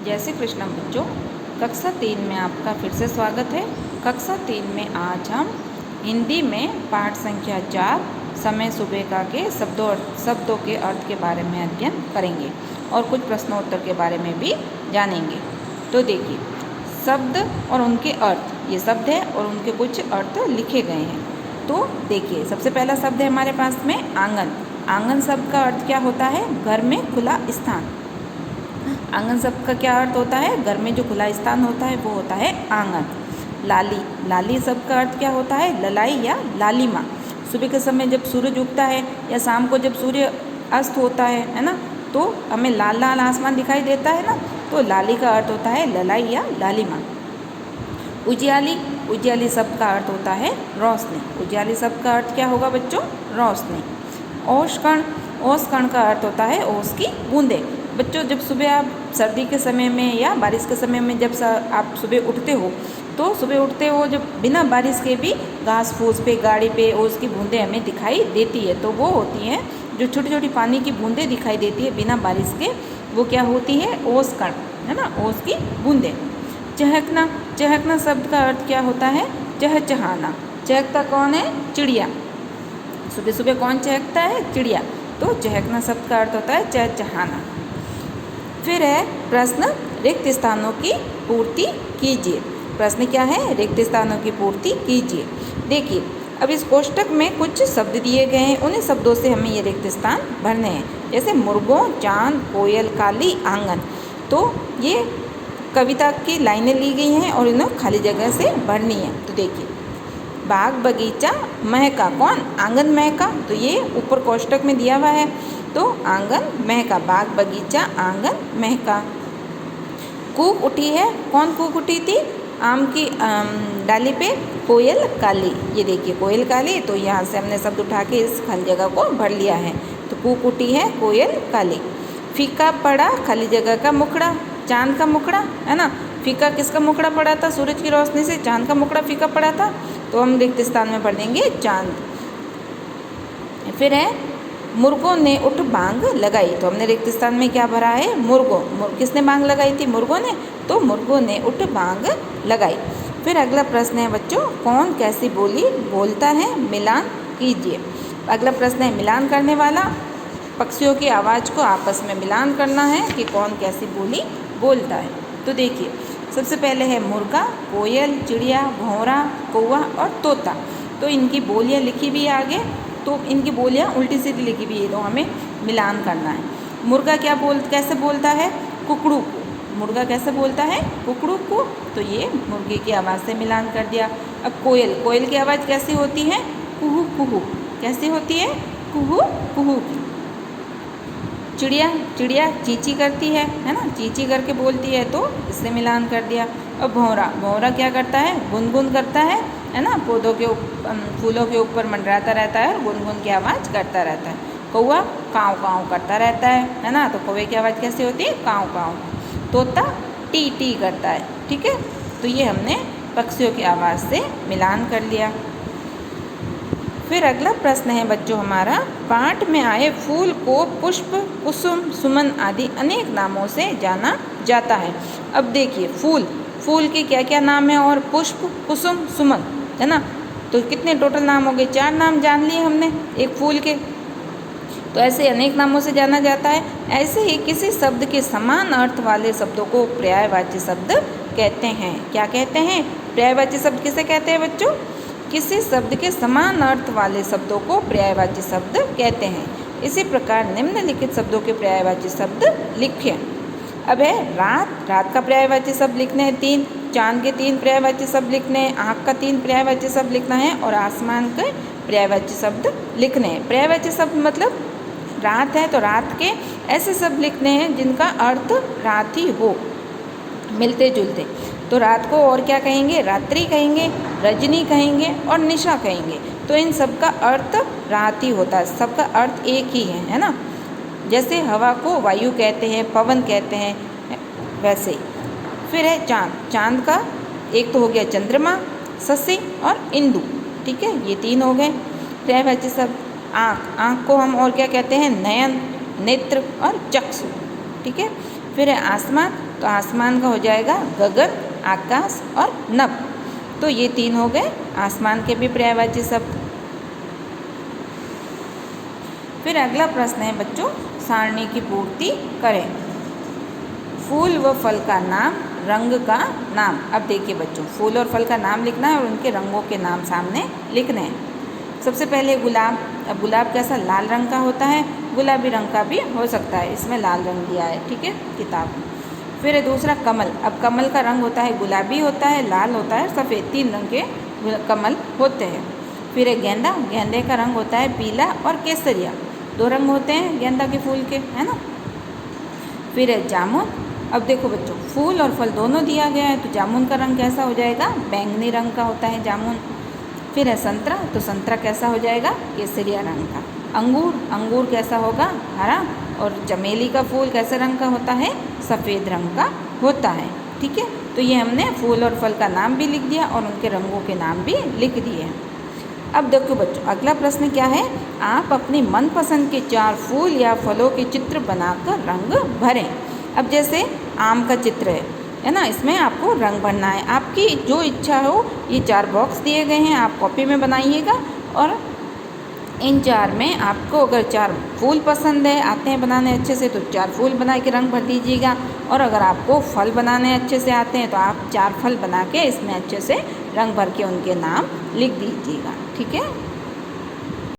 जय श्री कृष्ण बच्चों, कक्षा 3 में आपका फिर से स्वागत है। कक्षा 3 में आज हम हिंदी में पाठ संख्या 4 समय सुबह का के शब्दों के अर्थ के बारे में अध्ययन करेंगे और कुछ प्रश्नोत्तर के बारे में भी जानेंगे। तो देखिए, शब्द और उनके अर्थ, ये शब्द है और उनके कुछ अर्थ लिखे गए हैं। तो देखिए, सबसे पहला शब्द है हमारे पास में आंगन। आंगन शब्द का अर्थ क्या होता है? घर में खुला स्थान। आंगन शब्द का क्या अर्थ होता है? घर में जो खुला स्थान होता है वो होता है आंगन। लाली, लाली शब्द का अर्थ क्या होता है? ललाई या लालिमा। सुबह के समय जब सूरज उगता है या शाम को जब सूर्य अस्त होता है ना, तो हमें लाल लाल आसमान दिखाई देता है ना, तो लाली का अर्थ होता है ललाई या लालिमा। उजियाली, उजियाली शब्द का अर्थ होता है रोशनी। उजियाली शब्द का अर्थ क्या होगा बच्चों? रोशनी। ओशकण, ओशकण का अर्थ होता है ओस की बूंदे। बच्चों, जब सुबह आप सर्दी के समय में या बारिश के समय में जब आप सुबह उठते हो, तो सुबह उठते हो जब बिना बारिश के भी घास फूस पे, गाड़ी पे ओस की बूंदें हमें दिखाई देती है, तो वो होती हैं जो छोटी छोटी पानी की बूंदें दिखाई देती है बिना बारिश के, वो क्या होती है? ओस कण, है ना, ओस की बूंदें। चहकना, चहकना शब्द का अर्थ क्या होता है? चहचहाना। चहकता कौन है? चिड़िया। सुबह सुबह कौन चहकता है? चिड़िया। तो चहकना शब्द का अर्थ होता है चहचहाना। फिर है प्रश्न, रिक्त स्थानों की पूर्ति कीजिए। प्रश्न क्या है? रिक्त स्थानों की पूर्ति कीजिए। देखिए, अब इस कोष्टक में कुछ शब्द दिए गए हैं, उन्हीं शब्दों से हमें ये रिक्त स्थान भरने हैं। जैसे मुर्गों, चांद, कोयल, काली, आंगन। तो ये कविता की लाइनें ली गई हैं और इन्हें खाली जगह से भरनी है। तो देखिए, बाग बगीचा महका, कौन? आंगन महका। तो ये ऊपर कोष्टक में दिया हुआ है, तो आंगन महका, बाग बगीचा आंगन महका। कूक उठी है, कौन कूक उठी थी? आम की डाली पे कोयल काली। ये देखिए, कोयल काली, तो यहाँ से हमने शब्द उठा के इस खाली जगह को भर लिया है। तो कूक उठी है कोयल काली। फीका पड़ा खाली जगह का मुखड़ा, चांद का मुखड़ा, है ना। फीका किसका मुखड़ा पड़ा था? सूरज की रोशनी से चांद का मुखड़ा फीका पड़ा था, तो हम रिक्त स्थान में भर देंगे चांद। फिर है मुर्गों ने उठ बांग लगाई। तो हमने रिक्त स्थान में क्या भरा है? मुर्गों। किसने बांग लगाई थी? मुर्गों ने। तो मुर्गों ने उठ बांग लगाई। फिर अगला प्रश्न है बच्चों, कौन कैसी बोली बोलता है? मिलान कीजिए। अगला प्रश्न है मिलान करने वाला। पक्षियों की आवाज़ को आपस में मिलान करना है कि कौन कैसी बोली बोलता है। तो देखिए, सबसे पहले है मुर्गा, कोयल, चिड़िया, भौरा, कौवा और तोता। तो इनकी बोलियाँ लिखी भी आगे, तो इनकी बोलियाँ उल्टी सीधी लिखी भी है, तो हमें मिलान करना है। मुर्गा कैसे बोलता है? कुकड़ू को। मुर्गा कैसे बोलता है? कुकड़ू को। तो ये मुर्गे की आवाज़ से मिलान कर दिया। अब कोयल, कोयल की आवाज़ कैसी होती है? कुहू कुहू। कैसी होती है? कुहू कुहू। चिड़िया, चिड़िया चींची करती है ना, चींची करके बोलती है, तो इससे मिलान कर दिया। अब भौरा, भौरा क्या करता है? गुनगुन करता है ना, पौधों के फूलों के ऊपर मंडराता रहता है और गुनगुन की आवाज़ करता रहता है। कौवा काँव काँव करता रहता है ना, तो कौवे की आवाज़ कैसी होती है? काँव काँव। तोता टी टी करता है। ठीक है, तो ये हमने पक्षियों की आवाज़ से मिलान कर लिया। फिर अगला प्रश्न है बच्चों हमारा, पाठ में आए फूल को पुष्प, कुसुम, सुमन आदि अनेक नामों से जाना जाता है। अब देखिए, फूल, फूल के क्या क्या नाम है? और पुष्प, कुसुम, सुमन, है ना। तो कितने टोटल नाम हो गए? 4 नाम जान लिए हमने एक फूल के। तो ऐसे अनेक नामों से जाना जाता है। ऐसे ही किसी शब्द के समान अर्थ वाले शब्दों को पर्यायवाची शब्द कहते हैं। क्या कहते हैं? पर्यायवाची शब्द किसे कहते हैं बच्चों? किसी शब्द के समान अर्थ वाले शब्दों को पर्यायवाची शब्द कहते हैं। इसी प्रकार निम्नलिखित शब्दों के पर्यायवाची शब्द लिखें। अब है रात, रात का पर्यायवाची शब्द लिखने हैं 3, चांद के 3 पर्यायवाची शब्द लिखने हैं, आँख का 3 पर्यायवाची शब्द लिखना है और आसमान के पर्यायवाची शब्द लिखने हैं। पर्यायवाची शब्द मतलब रात है तो रात के ऐसे शब्द लिखने हैं जिनका अर्थ रात ही हो, मिलते जुलते। तो रात को और क्या कहेंगे? रात्रि कहेंगे, रजनी कहेंगे और निशा कहेंगे। तो इन सब का अर्थ रात ही होता है, सबका अर्थ एक ही है ना। जैसे हवा को वायु कहते हैं, पवन कहते हैं, वैसे ही। फिर है चांद, चांद का एक तो हो गया चंद्रमा, शशि और इंदु। ठीक है, ये 3 हो गए पर्यायवाची शब्द। आँख, आँख को हम और क्या कहते हैं? नयन, नेत्र और चक्षु। ठीक है, फिर है आसमान, तो आसमान का हो जाएगा गगन, आकाश और नभ। तो ये 3 हो गए आसमान के भी पर्यायवाची शब्द। फिर अगला प्रश्न है बच्चों, सारणी की पूर्ति करें। फूल व फल का नाम, रंग का नाम। अब देखिए बच्चों, फूल और फल का नाम लिखना है और उनके रंगों के नाम सामने लिखने हैं। सबसे पहले गुलाब। अब गुलाब कैसा, लाल रंग का होता है, गुलाबी रंग का भी हो सकता है, इसमें लाल रंग दिया है, ठीक है, किताब में। फिर है दूसरा कमल। अब कमल का रंग होता है गुलाबी होता है, लाल होता है, सफ़ेद, 3 रंग के कमल होते हैं। फिर है गेंदा। गेंदे का रंग होता है पीला और केसरिया, 2 रंग होते हैं गेंदा के फूल के, है ना। फिर है जामुन। अब देखो बच्चों, फूल और फल दोनों दिया गया है, तो जामुन का रंग कैसा हो जाएगा, बैंगनी रंग का होता है जामुन। फिर है संतरा। तो संतरा कैसा हो जाएगा, केसरिया रंग का। अंगूर। अंगूर कैसा होगा, हरा। और चमेली का फूल कैसे रंग का होता है, सफ़ेद रंग का होता है, ठीक है। तो ये हमने फूल और फल का नाम भी लिख दिया और उनके रंगों के नाम भी लिख दिए। अब देखो बच्चों, अगला प्रश्न क्या है, आप अपनी मनपसंद के 4 फूल या फलों के चित्र बनाकर रंग भरें। अब जैसे आम का चित्र है ना, इसमें आपको रंग भरना है, आपकी जो इच्छा हो। ये 4 बॉक्स दिए गए हैं, आप कॉपी में बनाइएगा और इन 4 में आपको अगर 4 फूल पसंद है, आते हैं बनाने अच्छे से, तो 4 फूल बना के रंग भर दीजिएगा। और अगर आपको फल बनाने अच्छे से आते हैं तो आप 4 फल बना के इसमें अच्छे से रंग भर के उनके नाम लिख दीजिएगा, ठीक है।